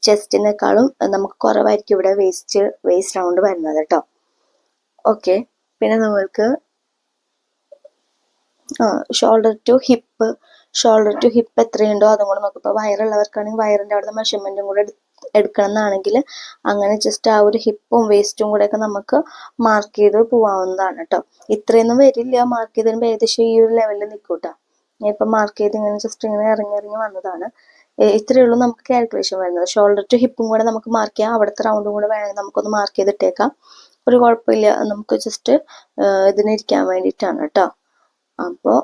ചെസ്റ്റിനേക്കാളും നമുക്ക് കുറവായിരിക്കും ഇവിടെ വേസ്റ്റ് റൗണ്ട് വരുന്നത് കേട്ടോ. ഓക്കെ, പിന്നെ നമ്മൾക്ക് ഷോൾഡർ ടു ഹിപ്പ് എത്രയുണ്ടോ അതും കൂടെ നോക്കും. ഇപ്പോൾ വയറുള്ളവർക്കാണെങ്കിൽ വയറിൻ്റെ അവിടുത്തെ മെഷർമെൻറ്റും കൂടെ എടുക്കണം എന്നാണെങ്കിൽ അങ്ങനെ ജസ്റ്റ് ആ ഒരു ഹിപ്പും വേസ്റ്റും കൂടെ ഒക്കെ നമുക്ക് മാർക്ക് ചെയ്ത് പോവാവുന്നതാണ് കേട്ടോ. ഇത്രയൊന്നും വരില്ല, മാർക്ക് ചെയ്ത് വരുമ്പോൾ ഏകദേശം ഈ ഒരു ലെവലിൽ നിൽക്കും കേട്ടോ. ഞാൻ ഇപ്പം മാർക്ക് ചെയ്ത് ഇങ്ങനെ ജസ്റ്റ് ഇങ്ങനെ ഇറങ്ങി വന്നതാണ്. ഇത്രയേ ഉള്ളൂ നമുക്ക് കാൽക്കുലേഷൻ വരുന്നത്. ഷോൾഡർ ടു ഹിപ്പും കൂടെ നമുക്ക് മാർക്ക് ചെയ്യാം. അവിടുത്തെ റൗണ്ടും കൂടെ വേണമെങ്കിൽ നമുക്കൊന്ന് മാർക്ക് ചെയ്തിട്ടേക്കാം. ഒരു കുഴപ്പമില്ല, നമുക്ക് ജസ്റ്റ് ഇതിനിരിക്കാൻ വേണ്ടിയിട്ടാണ് കേട്ടോ. അപ്പോൾ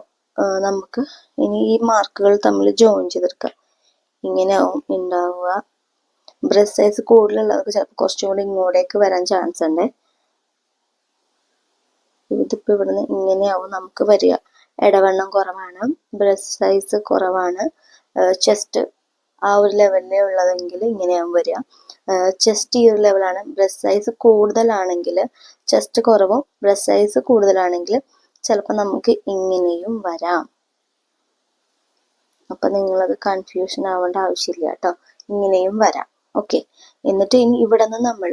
നമുക്ക് ഇനി ഈ മാർക്കുകൾ തമ്മിൽ ജോയിൻ ചെയ്തെടുക്കാം. ഇങ്ങനെയാവും ഉണ്ടാവുക. ബ്രസ്റ്റ് സൈസ് കൂടുതലുള്ളവർക്ക് ചിലപ്പോൾ കുറച്ചും കൂടി ഇങ്ങോട്ടേക്ക് വരാൻ ചാൻസ് ഉണ്ട്. ഇതിപ്പോൾ ഇവിടുന്ന് ഇങ്ങനെയാവും നമുക്ക് വരിക. ഇടവണ്ണം കുറവാണ്, ബ്രസ്റ്റ് സൈസ് കുറവാണ്, ചെസ്റ്റ് ആ ഒരു ലെവലിലേ ഉള്ളതെങ്കിൽ ഇങ്ങനെയാവും വരിക. ചെസ്റ്റ് ഈ ഒരു ലെവലാണ്. ബ്രസ്റ്റ് സൈസ് കൂടുതലാണെങ്കിൽ ചെസ്റ്റ് കുറവും ബ്രസ്റ്റ് സൈസ് കൂടുതലാണെങ്കിൽ ചിലപ്പോൾ നമുക്ക് ഇങ്ങനെയും വരാം. അപ്പം നിങ്ങളത് കൺഫ്യൂഷൻ ആവേണ്ട ആവശ്യമില്ല കേട്ടോ. ഇങ്ങനെയും വരാം. ഓക്കെ, എന്നിട്ട് ഇനി ഇവിടെ നിന്ന് നമ്മൾ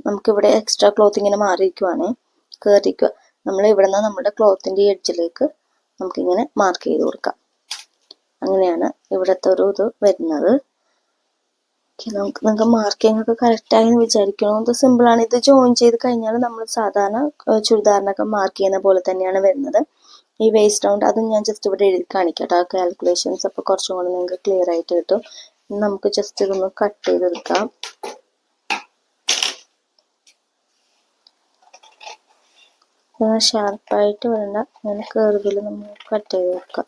നമുക്കിവിടെ എക്സ്ട്രാ ക്ലോത്ത് ഇങ്ങനെ മാറിയിരിക്കുവാണ്, കയറിയിരിക്കുക. നമ്മൾ ഇവിടെ നിന്ന് നമ്മുടെ ക്ലോത്തിൻ്റെ എഡ്ജിലേക്ക് നമുക്കിങ്ങനെ മാർക്ക് ചെയ്ത് കൊടുക്കാം. അങ്ങനെയാണ് ഇവിടുത്തെ ഒരു ഇത് വരുന്നത്. നിങ്ങൾക്ക് മാർക്കിംഗ് ഒക്കെ കറക്റ്റായി എന്ന് വിചാരിക്കണം. ഇത് സിമ്പിളാണ്. ഇത് ജോയിൻ ചെയ്ത് കഴിഞ്ഞാൽ നമ്മൾ സാധാരണ ചുരിദാറിനൊക്കെ മാർക്ക് ചെയ്യുന്ന പോലെ തന്നെയാണ് വരുന്നത്. ഈ വേസ്റ്റ് റൗണ്ട് അതും ഞാൻ ജസ്റ്റ് ഇവിടെ എഴുതി കാണിക്കാം കേട്ടോ, കാൽക്കുലേഷൻസ്. അപ്പോൾ കുറച്ചും കൂടി നിങ്ങൾക്ക് ക്ലിയർ ആയിട്ട് കിട്ടും. നമുക്ക് ജസ്റ്റ് ഇതൊന്ന് കട്ട് ചെയ്തെടുക്കാം. ഷാർപ്പായിട്ട് വേണ്ട, അങ്ങനെ കർവിൽ നമ്മൾ കട്ട് ചെയ്ത് വെക്കാം.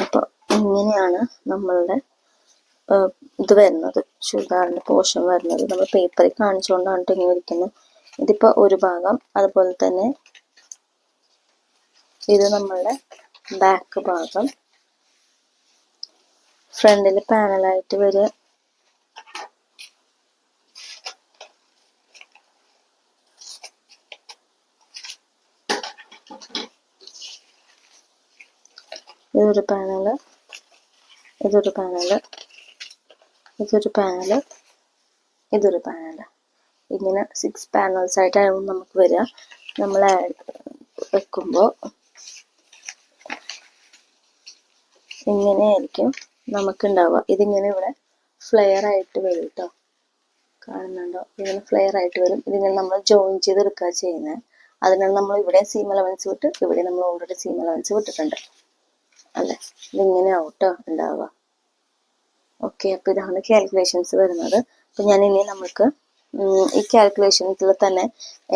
അപ്പോൾ ഇങ്ങനെയാണ് നമ്മളുടെ ഇത് വരുന്നത്, ചുരിദാറിൻ്റെ പോർഷൻ വരുന്നത്. നമ്മൾ പേപ്പറിൽ കാണിച്ചുകൊണ്ടാണ് ഇങ്ങനെ ഇരിക്കുന്നത്. ഇതിപ്പോൾ ഒരു ഭാഗം. അതുപോലെ തന്നെ ഇത് നമ്മളുടെ ബാക്ക് ഭാഗം. ഫ്രണ്ടിൽ പാനലായിട്ട് വരിക. ഇതൊരു പാനല്, ഇതൊരു പാനല്, ഇതൊരു പാനല്, ഇതൊരു പാനല്. ഇങ്ങനെ 6 പാനൽസ് ആയിട്ടാണ് നമുക്ക് വരിക. നമ്മൾ വെക്കുമ്പോൾ ഇങ്ങനെയായിരിക്കും നമുക്കുണ്ടാവുക. ഇതിങ്ങനെ ഇവിടെ ഫ്ലെയർ ആയിട്ട് വരും കേട്ടോ, കാണുന്നുണ്ടോ? ഇങ്ങനെ ഫ്ലെയർ ആയിട്ട് വരും. ഇതിങ്ങനെ നമ്മൾ ജോയിൻ ചെയ്തെടുക്കുക ചെയ്യുന്നത്. അതിനാൽ നമ്മൾ ഇവിടെ സീം അലവൻസ് വിട്ട് ഇവിടെ നമ്മൾ ഓൾറെഡി സീം അലവൻസ് വിട്ടിട്ടുണ്ട് അല്ലേ. ഇതിങ്ങനെയാവും കേട്ടോ ഉണ്ടാവുക. ഓക്കെ, അപ്പോൾ ഇതാണ് കാൽക്കുലേഷൻസ് വരുന്നത്. അപ്പം ഞാൻ ഇനി നമുക്ക് ഈ കാൽക്കുലേഷൻസിൽ തന്നെ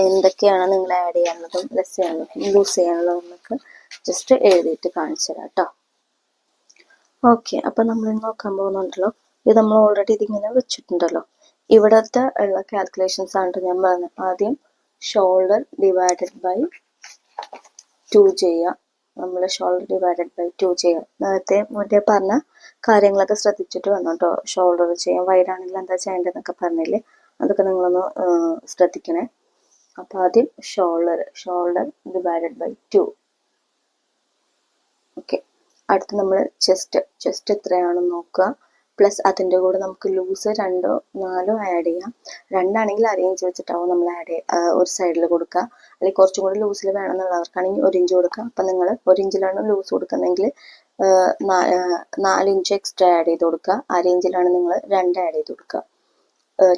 എന്തൊക്കെയാണ് നിങ്ങൾ ആഡ് ചെയ്യാനുള്ളതും ലെസ് ചെയ്യാനുള്ളതും ലൂസ് ചെയ്യാനുള്ളതും നമുക്ക് ജസ്റ്റ് എഴുതിയിട്ട് കാണിച്ചു തരാം കേട്ടോ. ഓക്കെ, അപ്പം നമ്മൾ നോക്കാൻ പോകുന്നുണ്ടല്ലോ, ഇത് നമ്മൾ ഓൾറെഡി ഇതിങ്ങനെ വെച്ചിട്ടുണ്ടല്ലോ. ഇവിടത്തെ ഉള്ള കാൽക്കുലേഷൻസ് ആണ് ഞാൻ പറഞ്ഞത്. ആദ്യം ഷോൾഡർ ഡിവൈഡഡ് ബൈ 2 ചെയ്യുക. നമ്മൾ ഷോൾഡർ ഡിവൈഡഡ് ബൈ 2 ചെയ്യുക. മറ്റേ പറഞ്ഞ കാര്യങ്ങളൊക്കെ ശ്രദ്ധിച്ചിട്ട് വേണം കേട്ടോ ഷോൾഡർ ചെയ്യാൻ. വൈഡാണെങ്കിൽ എന്താ ചെയ്യേണ്ടതെന്നൊക്കെ പറഞ്ഞില്ലേ, അതൊക്കെ നിങ്ങളൊന്ന് ശ്രദ്ധിക്കണേ. അപ്പോൾ ആദ്യം ഷോൾഡർ ഡിവൈഡഡ് ബൈ 2. ഓക്കെ, അടുത്ത് നമ്മൾ ചെസ്റ്റ് എത്രയാണെന്ന് നോക്കുക. പ്ലസ് അതിൻ്റെ കൂടെ നമുക്ക് ലൂസ് 2 or 4 ആഡ് ചെയ്യാം. 2 ആണെങ്കിൽ അരയിഞ്ച് വെച്ചിട്ടാവും നമ്മൾ ഒരു സൈഡിൽ കൊടുക്കുക. അല്ലെങ്കിൽ കുറച്ചും കൂടി ലൂസിൽ വേണമെന്നുള്ളവർക്കാണെങ്കിൽ 1 ഇഞ്ച് കൊടുക്കുക. അപ്പം നിങ്ങൾ 1 ഇഞ്ചിലാണ് ലൂസ് കൊടുക്കുന്നതെങ്കിൽ 4 ഇഞ്ച് എക്സ്ട്രാ ആഡ് ചെയ്ത് കൊടുക്കുക. അരയിഞ്ചിലാണ് നിങ്ങൾ 2 ആഡ് ചെയ്ത് കൊടുക്കുക.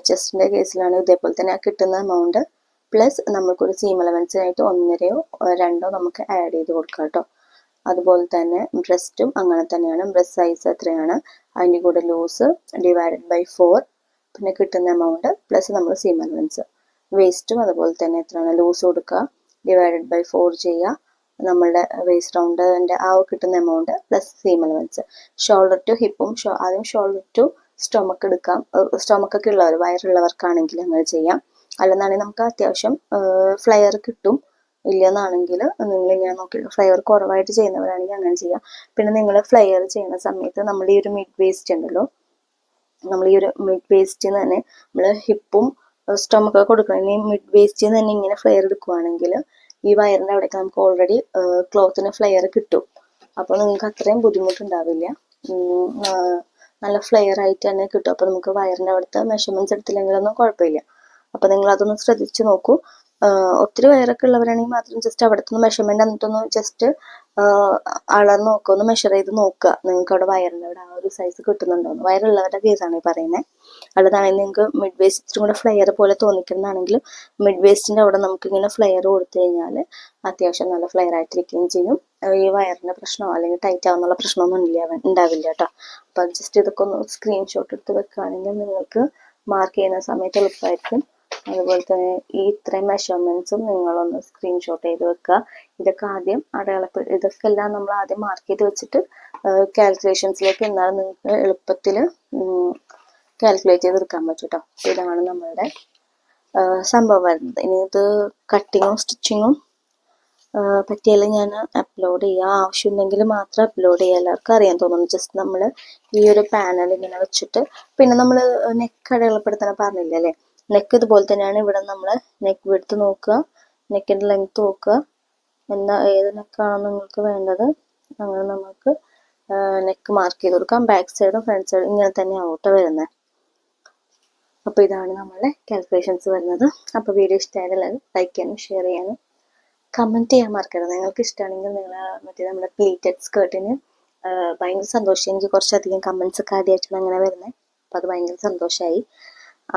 ചെസ്റ്റിൻ്റെ കേസിലാണ് ഇതേപോലെ തന്നെ കിട്ടുന്ന എമൗണ്ട് പ്ലസ് നമുക്കൊരു സീം അലവൻസിനായിട്ട് 1.5 or 2 നമുക്ക് ആഡ് ചെയ്ത് കൊടുക്കാം കേട്ടോ. അതുപോലെ തന്നെ ബ്രസ്റ്റും അങ്ങനെ തന്നെയാണ്. ബ്രസ്റ്റ് സൈസ് എത്രയാണ്, അതിൻ്റെ കൂടെ ലൂസ് ഡിവൈഡഡ് ബൈ 4, പിന്നെ കിട്ടുന്ന എമൗണ്ട് പ്ലസ് നമ്മൾ സീം അലവൻസ്. വേസ്റ്റും അതുപോലെ തന്നെ എത്രയാണ്, ലൂസ് കൊടുക്കുക, ഡിവൈഡഡ് ബൈ 4 ചെയ്യുക, നമ്മളുടെ വേസ്റ്റ് റൗണ്ടിൻ്റെ ആ കിട്ടുന്ന amount plus seam allowance. Shoulder to ഹിപ്പും ആദ്യം ഷോൾഡർ ടു സ്റ്റൊമക്ക് എടുക്കാം. സ്റ്റൊമക്കൊക്കെ ഉള്ളവർ വയറുള്ളവർക്കാണെങ്കിൽ അങ്ങനെ ചെയ്യാം. അല്ലെന്നാണെങ്കിൽ നമുക്ക് അത്യാവശ്യം ഫ്ലെയർ കിട്ടും. ഇല്ലെന്നാണെങ്കിൽ നിങ്ങളിങ്ങനെ നോക്കി ഫ്ലെയർ കുറവായിട്ട് ചെയ്യുന്നവരാണെങ്കിൽ അങ്ങനെ ചെയ്യാം. പിന്നെ നിങ്ങൾ ഫ്ലെയർ ചെയ്യുന്ന സമയത്ത് നമ്മൾ ഈ ഒരു മിഡ് വേസ്റ്റ് ഉണ്ടല്ലോ, നമ്മൾ ഈ ഒരു മിഡ് വേസ്റ്റിൽ നിന്ന് തന്നെ നമ്മൾ ഹിപ്പും സ്റ്റൊമക്കൊക്കെ കൊടുക്കണം. ഇനി മിഡ് വേസ്റ്റിൽ നിന്ന് തന്നെ ഇങ്ങനെ ഫ്ലെയർ എടുക്കുവാണെങ്കിൽ ഈ വയറിൻ്റെ അവിടേക്ക് നമുക്ക് ഓൾറെഡി ക്ലോത്തിന് ഫ്ലെയർ കിട്ടും. അപ്പോൾ നിങ്ങൾക്ക് അത്രയും ബുദ്ധിമുട്ടുണ്ടാവില്ല. നല്ല ഫ്ലെയർ ആയിട്ട് തന്നെ കിട്ടും. അപ്പോൾ നമുക്ക് വയറിൻ്റെ അവിടുത്തെ മെഷർമെൻറ്റ്സ് എടുത്തില്ലെങ്കിലൊന്നും കുഴപ്പമില്ല. അപ്പോൾ നിങ്ങൾ അതൊന്ന് ശ്രദ്ധിച്ച് നോക്കൂ. ഒത്തിരി വയറൊക്കെ ഉള്ളവരാണെങ്കിൽ മാത്രം ജസ്റ്റ് അവിടുത്തെ നിന്ന് മെഷർമെൻറ്റ് എന്നിട്ടൊന്ന് ജസ്റ്റ് അളന്ന് നോക്കുക, ഒന്ന് മെഷർ ചെയ്ത് നോക്കുക നിങ്ങൾക്ക് അവിടെ വയറിൻ്റെ അവിടെ ആ ഒരു സൈസ് കിട്ടുന്നുണ്ടോ എന്ന്. വയറുള്ളവരുടെ കേസാണ് ഈ പറയുന്നത്. അല്ലാതാണെങ്കിൽ നിങ്ങൾക്ക് മിഡ് വേസ്റ്റും കൂടെ ഫ്ലെയർ പോലെ തോന്നിക്കുന്നതാണെങ്കിൽ മിഡ് വേസ്റ്റിൻ്റെ അവിടെ നമുക്കിങ്ങനെ ഫ്ലെയർ കൊടുത്തു കഴിഞ്ഞാൽ അത്യാവശ്യം നല്ല ഫ്ലെയർ ആയിട്ടിരിക്കുകയും ചെയ്യും. ഈ വയറിൻ്റെ പ്രശ്നമോ അല്ലെങ്കിൽ ടൈറ്റ് ആവുന്നുള്ള പ്രശ്നമൊന്നും ഉണ്ടാവില്ല കേട്ടോ. അപ്പോൾ അത് ജസ്റ്റ് ഇതൊക്കെ ഒന്ന് സ്ക്രീൻഷോട്ട് എടുത്ത് വെക്കുകയാണെങ്കിൽ നിങ്ങൾക്ക് മാർക്ക് ചെയ്യുന്ന സമയത്ത് എളുപ്പമായിരിക്കും. അതുപോലെ തന്നെ ഈ ഇത്രയും മെഷർമെൻറ്റ്സും നിങ്ങളൊന്ന് സ്ക്രീൻഷോട്ട് ചെയ്ത് വെക്കുക. ഇതൊക്കെ ആദ്യം ഇതൊക്കെ എല്ലാം നമ്മൾ ആദ്യം മാർക്ക് ചെയ്ത് വെച്ചിട്ട് കാൽക്കുലേഷൻസിലേക്ക് എന്നാലും നിങ്ങൾക്ക് എളുപ്പത്തിൽ കാൽക്കുലേറ്റ് ചെയ്തെടുക്കാൻ പറ്റും കേട്ടോ. ഇതാണ് നമ്മളുടെ സംഭവം വരുന്നത്. ഇനി ഇത് കട്ടിങ്ങും സ്റ്റിച്ചിങ്ങും പറ്റിയാലും ഞാൻ അപ്ലോഡ് ചെയ്യുക. ആവശ്യമുണ്ടെങ്കിൽ മാത്രം അപ്ലോഡ് ചെയ്യുക. എല്ലാവർക്കും അറിയാൻ തോന്നുന്നു. ജസ്റ്റ് നമ്മൾ ഈ ഒരു പാനൽ ഇങ്ങനെ വെച്ചിട്ട് പിന്നെ നമ്മൾ നെക്ക് അടയാളപ്പെടുത്താൻ പറഞ്ഞില്ല അല്ലേ, നെക്ക് ഇതുപോലെ തന്നെയാണ്. ഇവിടെ നമ്മൾ നെക്ക് വിഡ്ത്ത് നോക്കുക, നെക്കിൻ്റെ ലെങ്ത്ത് നോക്കുക, ഏത് നെക്കാണോ നിങ്ങൾക്ക് വേണ്ടത് അങ്ങനെ നമുക്ക് നെക്ക് മാർക്ക് ചെയ്ത് കൊടുക്കാം. ബാക്ക് സൈഡും ഫ്രണ്ട് സൈഡും ഇങ്ങനെ തന്നെ ആവട്ടെ വരുന്നത്. അപ്പോൾ ഇതാണ് നമ്മളുടെ കാൽക്കുലേഷൻസ് വരുന്നത്. അപ്പോൾ വീഡിയോ ഇഷ്ടമായാലും ലൈക്ക് ചെയ്യാനും ഷെയർ ചെയ്യാനും കമൻറ്റ് ചെയ്യാൻ മറക്കരുത്. നിങ്ങൾക്ക് ഇഷ്ടമാണെങ്കിൽ നിങ്ങൾ നമ്മുടെ പ്ലീറ്റഡ് സ്കേർട്ടിന് ഭയങ്കര സന്തോഷം. എനിക്ക് കുറച്ചധികം കമൻസ് ഒക്കെ ആദ്യമായിട്ടാണ് അങ്ങനെ വരുന്നത്. അപ്പോൾ അത് ഭയങ്കര സന്തോഷമായി.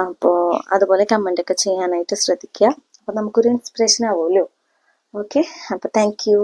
അപ്പോൾ അതുപോലെ കമൻ്റൊക്കെ ചെയ്യാനായിട്ട് ശ്രദ്ധിക്കുക. അപ്പോൾ നമുക്കൊരു ഇൻസ്പിറേഷൻ ആവുമല്ലോ. ഓക്കെ, അപ്പോൾ താങ്ക് യു.